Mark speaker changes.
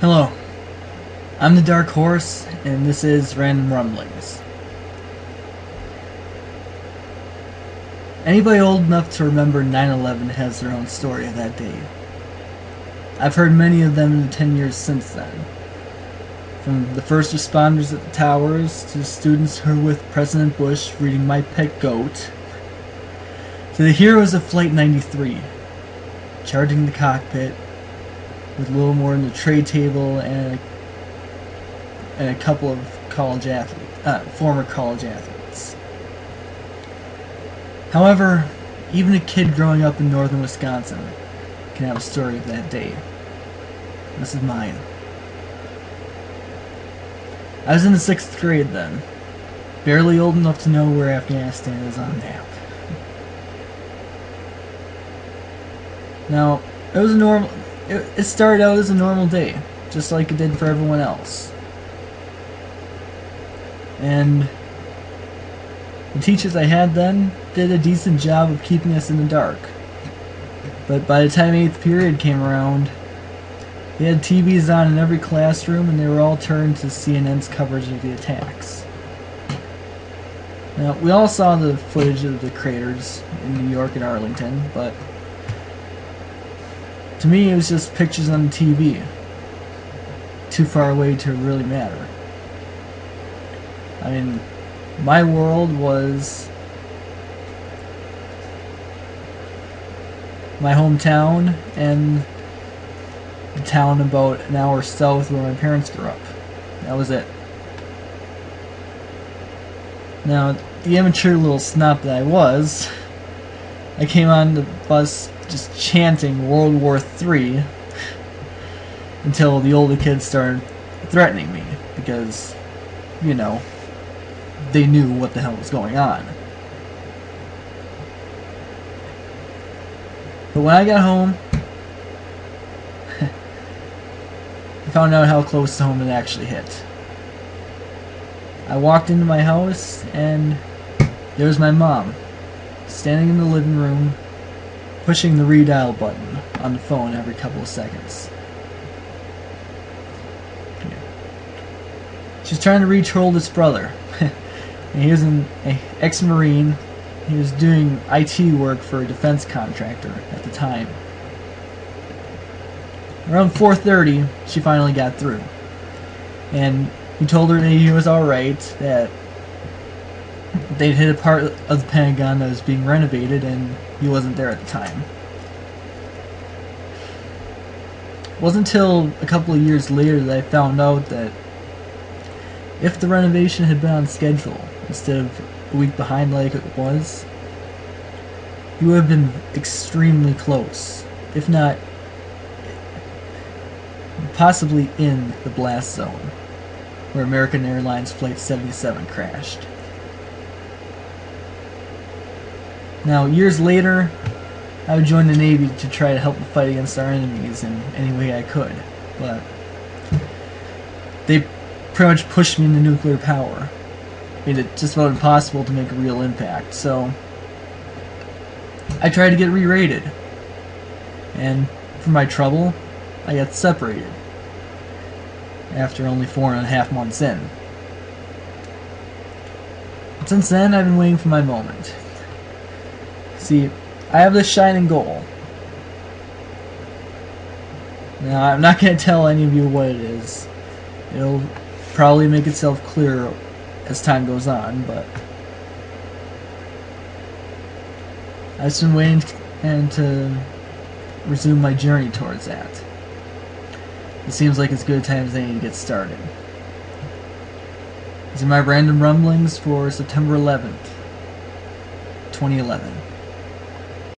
Speaker 1: Hello, I'm the Dark Horse, and this is Random Rumblings. Anybody old enough to remember 9/11 has their own story of that day. I've heard many of them in the 10 years since then. From the first responders at the towers, to the students who were with President Bush reading My Pet Goat, to the heroes of Flight 93, charging the cockpit with little more than a tray table and a couple of former college athletes. However, even a kid growing up in northern Wisconsin can have a story of that day. This is mine. I was in the 6th grade then, barely old enough to know where Afghanistan is on a map. Now, it started out as a normal day, just like it did for everyone else. And the teachers I had then did a decent job of keeping us in the dark. But by the time 8th period came around, they had TVs on in every classroom, and they were all turned to CNN's coverage of the attacks. Now, we all saw the footage of the craters in New York and Arlington, but to me it was just pictures on the TV. Too far away to really matter. I mean, my world was my hometown and the town about an hour south where my parents grew up. That was it. Now, the immature little snot that I was, I came on the bus just chanting World War III until the older kids started threatening me because, you know, they knew what the hell was going on. But when I got home, I found out how close to home it actually hit. I walked into my house and there was my mom, standing in the living room, pushing the redial button on the phone every couple of seconds. She's trying to reach her oldest brother. And he was an ex-Marine. He was doing IT work for a defense contractor at the time. Around 4:30, she finally got through. And he told her that he was alright, that they'd hit a part of the Pentagon that was being renovated, and he wasn't there at the time. It wasn't until a couple of years later that I found out that if the renovation had been on schedule instead of a week behind like it was, he would have been extremely close, if not possibly in the blast zone where American Airlines Flight 77 crashed. Now, years later, I would join the Navy to try to help the fight against our enemies in any way I could, but they pretty much pushed me into nuclear power. Made it just about impossible to make a real impact, so I tried to get re-rated. And for my trouble, I got separated after only 4.5 months in. But since then, I've been waiting for my moment. See, I have this shining goal. Now, I'm not going to tell any of you what it is. It'll probably make itself clearer as time goes on, but I've just been waiting to resume my journey towards that. It seems like as good a time as any to get started. These are my random rumblings for September 11th, 2011.